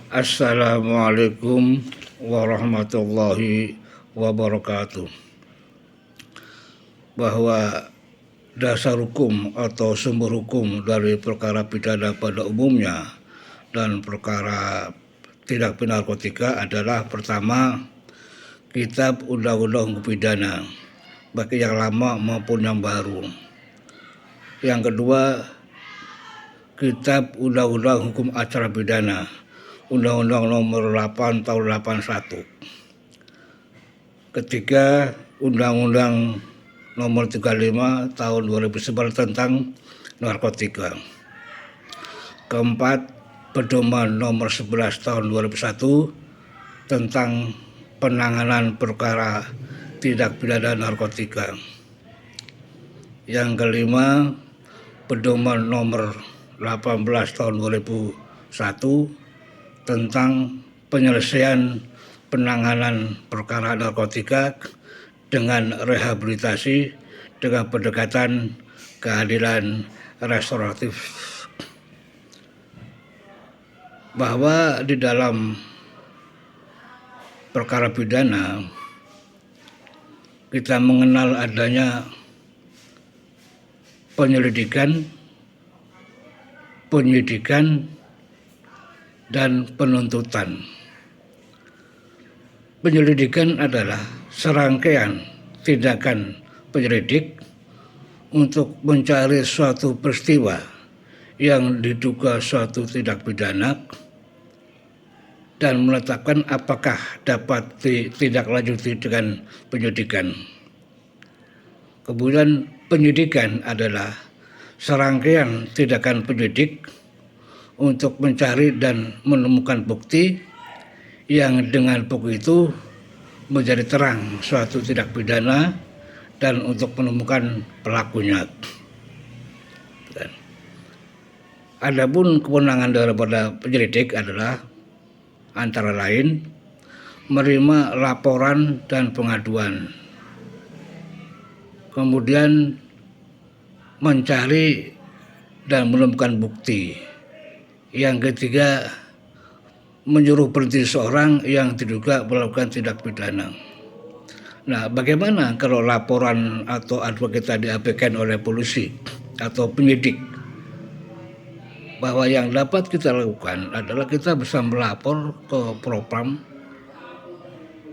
Assalamualaikum warahmatullahi wabarakatuh. Bahwa dasar hukum atau sumber hukum dari perkara pidana pada umumnya dan perkara tindak pidana narkotika adalah pertama, Kitab Undang-Undang Hukum Pidana bagi yang lama maupun yang baru. Yang kedua, Kitab Undang-Undang Hukum Acara Pidana Undang-Undang Nomor 8 Tahun 81. Ketiga, Undang-Undang Nomor 35 Tahun 2011 tentang narkotika. Keempat, Pedoman Nomor 11 Tahun 2001 tentang penanganan perkara tindak pidana narkotika. Yang kelima, Pedoman Nomor 18 Tahun 2001 tentang penyelesaian penanganan perkara narkotika dengan rehabilitasi dengan pendekatan keadilan restoratif. Bahwa di dalam perkara pidana kita mengenal adanya penyelidikan, penyidikan, dan penuntutan. Penyelidikan adalah serangkaian tindakan penyelidik untuk mencari suatu peristiwa yang diduga suatu tindak pidana dan menetapkan apakah dapat ditindaklanjuti dengan penyidikan. Kemudian penyidikan adalah serangkaian tindakan penyidik untuk mencari dan menemukan bukti yang dengan bukti itu menjadi terang suatu tindak pidana dan untuk menemukan pelakunya. Adapun kewenangan daripada penyelidik adalah antara lain menerima laporan dan pengaduan, kemudian mencari dan menemukan bukti. Yang ketiga, menyuruh berhenti seorang yang diduga melakukan tindak pidana. Nah, bagaimana kalau laporan atau aduan kita diabaikan oleh polisi atau penyidik? Bahwa yang dapat kita lakukan adalah kita bisa melapor ke Propam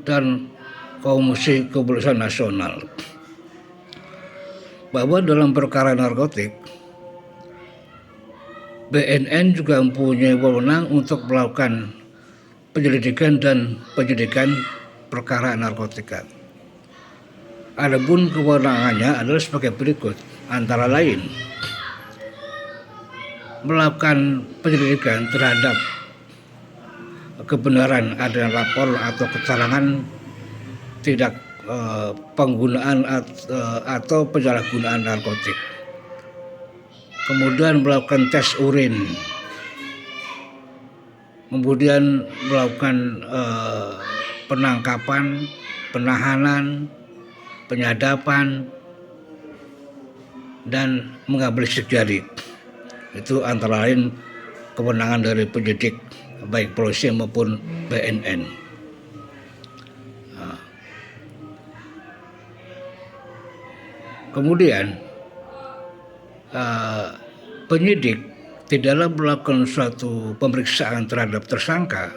dan Komisi Kepolisian Nasional. Bahwa dalam perkara narkotik, BNN juga mempunyai wewenang untuk melakukan penyelidikan dan penyidikan perkara narkotika. Adapun kewenangannya adalah sebagai berikut, antara lain melakukan penyelidikan terhadap kebenaran adanya lapor atau keterangan tidak penggunaan atau penyalahgunaan narkotik. Kemudian melakukan tes urin, kemudian melakukan penangkapan, penahanan, penyadapan, dan mengambil sidik jari. Itu antara lain kewenangan dari penyidik baik polisi maupun BNN. Kemudian penyidik tidaklah melakukan suatu pemeriksaan terhadap tersangka.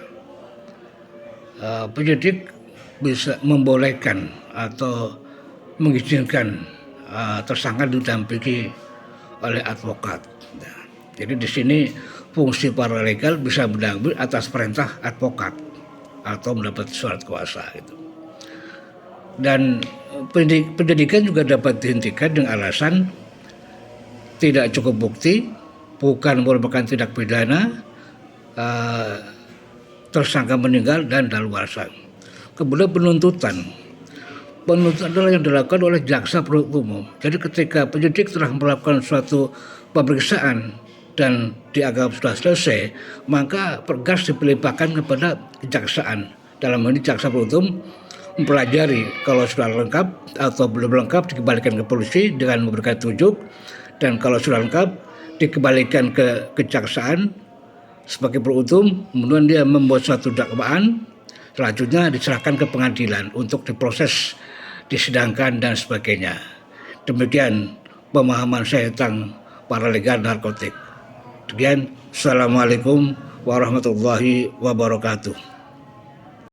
Penyidik bisa membolehkan atau mengizinkan tersangka didampingi oleh advokat. Jadi di sini fungsi paralegal bisa mendampingi atas perintah advokat atau mendapat surat kuasa gitu. Dan penyidikan juga dapat dihentikan dengan alasan tidak cukup bukti, bukan merupakan tindak pidana, tersangka meninggal dan daluarsa. Kemudian penuntutan adalah yang dilakukan oleh jaksa penuntut umum. Jadi ketika penyidik telah melakukan suatu pemeriksaan dan dianggap sudah selesai, maka berkas dilimpahkan kepada kejaksaan. Dalam hal ini jaksa penuntut umum mempelajari kalau sudah lengkap atau belum lengkap dikembalikan ke polisi dengan memberikan tunjuk, dan kalau sudah lengkap dikembalikan ke kejaksaan sebagai penuntut, kemudian dia membuat suatu dakwaan, selanjutnya diserahkan ke pengadilan untuk diproses, disidangkan dan sebagainya. Demikian pemahaman saya tentang paralegal narkotik. Demikian, Assalamualaikum warahmatullahi wabarakatuh.